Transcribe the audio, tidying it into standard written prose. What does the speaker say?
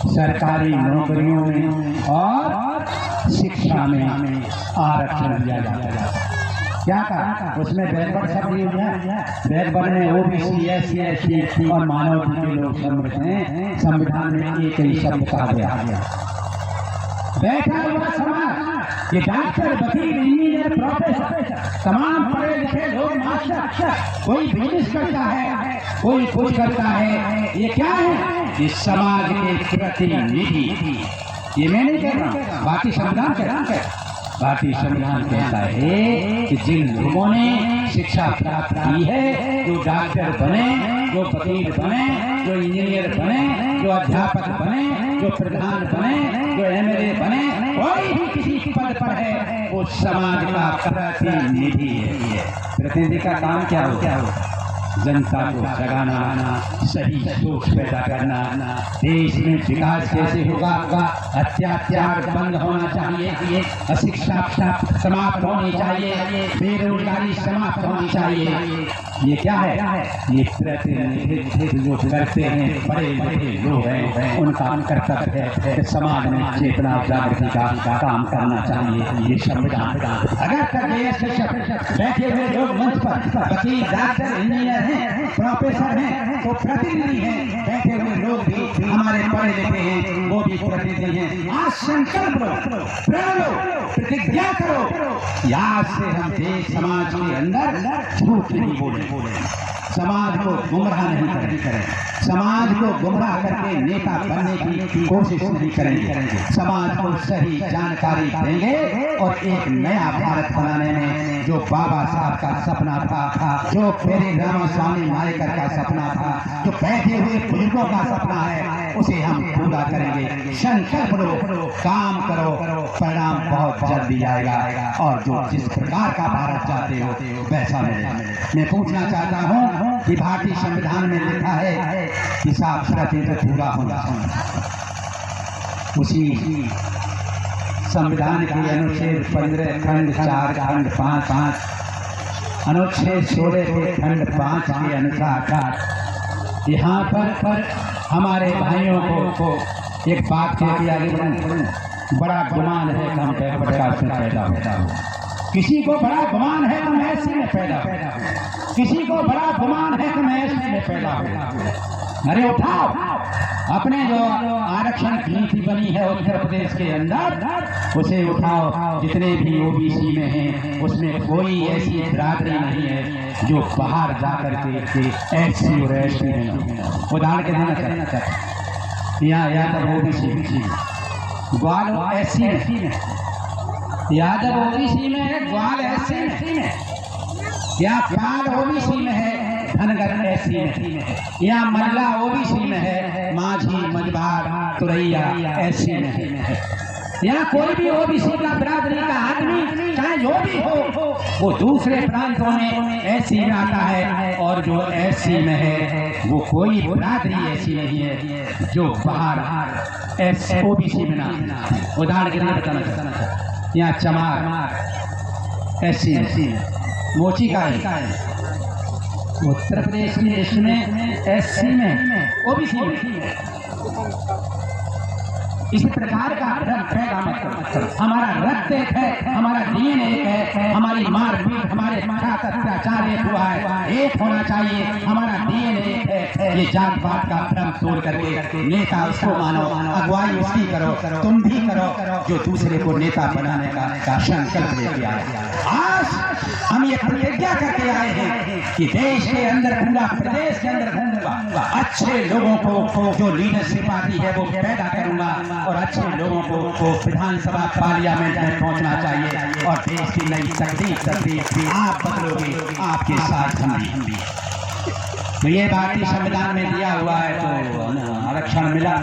सरकारी नौकरियों में और शिक्षा में आरक्षण दिया जाता है। क्या कहा उसमें बैकवर्ड सब दिए गए। बैकवर्ड में ओबीसी, एससी, एसटी और मानवाधिकार के लोग सम्मिलित हैं। संविधान में एक ही शब्द कहा गया। बैठा हुआ समाज, ये डॉक्टर, वकील, इंजीनियर, प्रोफेसर, तमाम पढ़े लिखे लोग, मास्टर, कोई बिजनेस करता है, कोई कुछ करता है, ये क्या है? ये समाज के प्रतिनिधि। ये मैं नहीं कह रहा, भारतीय संविधान कहता है। भारतीय संविधान कहता है कि जिन लोगों ने शिक्षा प्राप्त की है, जो डॉक्टर बने, जो वकील बने, जो इंजीनियर बने, जो अध्यापक बने, जो प्रधान बने, जो एमएलए बने, कोई भी किसी पद पर है, वो समाज का प्रतिनिधि है। प्रतिनिधि का काम क्या हो? जनता को जगाना, सही सोच पैदा करना, देश में विकास कैसे होगा, अत्याचार बंद होना चाहिए, अशिक्षा समाप्त होनी चाहिए, बेरोजगारी समाप्त होनी चाहिए। ये क्या है? ये प्रतिनिधित्व जो करते हैं बड़े बड़े लोग हैं, उनका कर्तव्य है कि समाज में चेतना जागृति का काम करना चाहिए। ये संविधान। अगर बैठे हुए लोग मंच पर वकील, डॉक्टर, इंजीनियर हैं, प्रोफेसर हैं, तो प्रतिनिधि हैं। बैठे हुए लोग भी हमारे पढ़े लिखे हैं, वो भी प्रतिनिधि हैं। आज संकल्प लो, प्रण लो, प्रतिज्ञा करो, आज से हम देश समाज के अंदर झूठ नहीं बोले, समाज को गुमराह नहीं करें, समाज को गुमराह करके नेता बनने की कोशिश नहीं करेंगे, समाज को सही जानकारी देंगे और एक नया भारत बनाने में जो बाबा साहब का सपना था, जो मेरे रामास्वामी नायकर का सपना था, जो बैठे हुए बुजुर्गों का सपना है, उसे हम पूरा करेंगे। संकल्प लो, काम करो, परिणाम बहुत जल्दी आएगा और जो जिस प्रकार का भारत चाहते हो वैसा मिलेगा। मैं पूछना चाहता हूँ कि भारतीय संविधान में लिखा है कि साफ प्रतिनिधित्व पूरा होना। उसी संविधान के अनुच्छेद 15 खंड 4 खंड 5 अनुच्छेद 16 के खंड 5 के अनुसार यहाँ पर हमारे भाइयों को एक बात कह दिया गया, बड़ा गुमान है कि हम बैकवर्ड कास्ट में पैदा होता हूँ। किसी को बड़ा गुमान है कि मैं एससी में पैदा हूँ, किसी को बड़ा गुमान है कि मैं एसटी में पैदा हूँ। अरे उठाओ, अपने जो आरक्षण नीति बनी है उत्तर प्रदेश के अंदर, उसे उठाओ। जितने भी ओबीसी में हैं, उसमें कोई ऐसी बिरादरी नहीं है जो बाहर जाकर के एससी और एसटी में। उदाहरण के देना चाहते यहाँ यादव ओबीसी, ग्वाल एससी में, यादव ओबीसी में है, ग्वाल एससी में, या पाल ओबीसी में है, धनगर एससी में, या मल्ला ओबीसी में है, माझी, मजबार, तुरैया एससी में है, या कोई भी ओबीसी का बिरादरी का आदमी चाहे जो भी हो, वो दूसरे प्रांतों में एससी में आता है, और जो एससी में है वो कोई बिरादरी ऐसी नहीं है जो बाहर ओबीसी में ना। उदाहरण के लिए बताना चाहता, यहाँ चमार एससी में, मोची का है उत्तर प्रदेश में, इसमें एससी में, ओबीसी में। इसी प्रकार का मतलब हमारा रक्त एक है, हमारा डीएनए एक है, हमारी मारपीट, हमारे साथ अत्याचार एक हुआ है, एक होना चाहिए। हमारा डीएनए एक है। ये जात पात का भ्रम तोड़ करके नेता उसको मानो, अगुवाई उसकी करो, तुम भी करो जो दूसरे को नेता बनाने का संकल्प लेके आए। आज हम ये प्रतिज्ञा करके आए हैं कि देश के अंदर, पूरा प्रदेश के अंदर घूमूंगा, अच्छे लोगों को जो लीडरशिप आती है वो पैदा करूंगा, और अच्छे लोगों को विधानसभा पार्लियामेंट में पहुंचना चाहिए, और देश की नई तकदीर आप बदलोगे, आपके साथ हम भी। तो ये भारतीय संविधान में दिया हुआ है, तो आरक्षण मिला।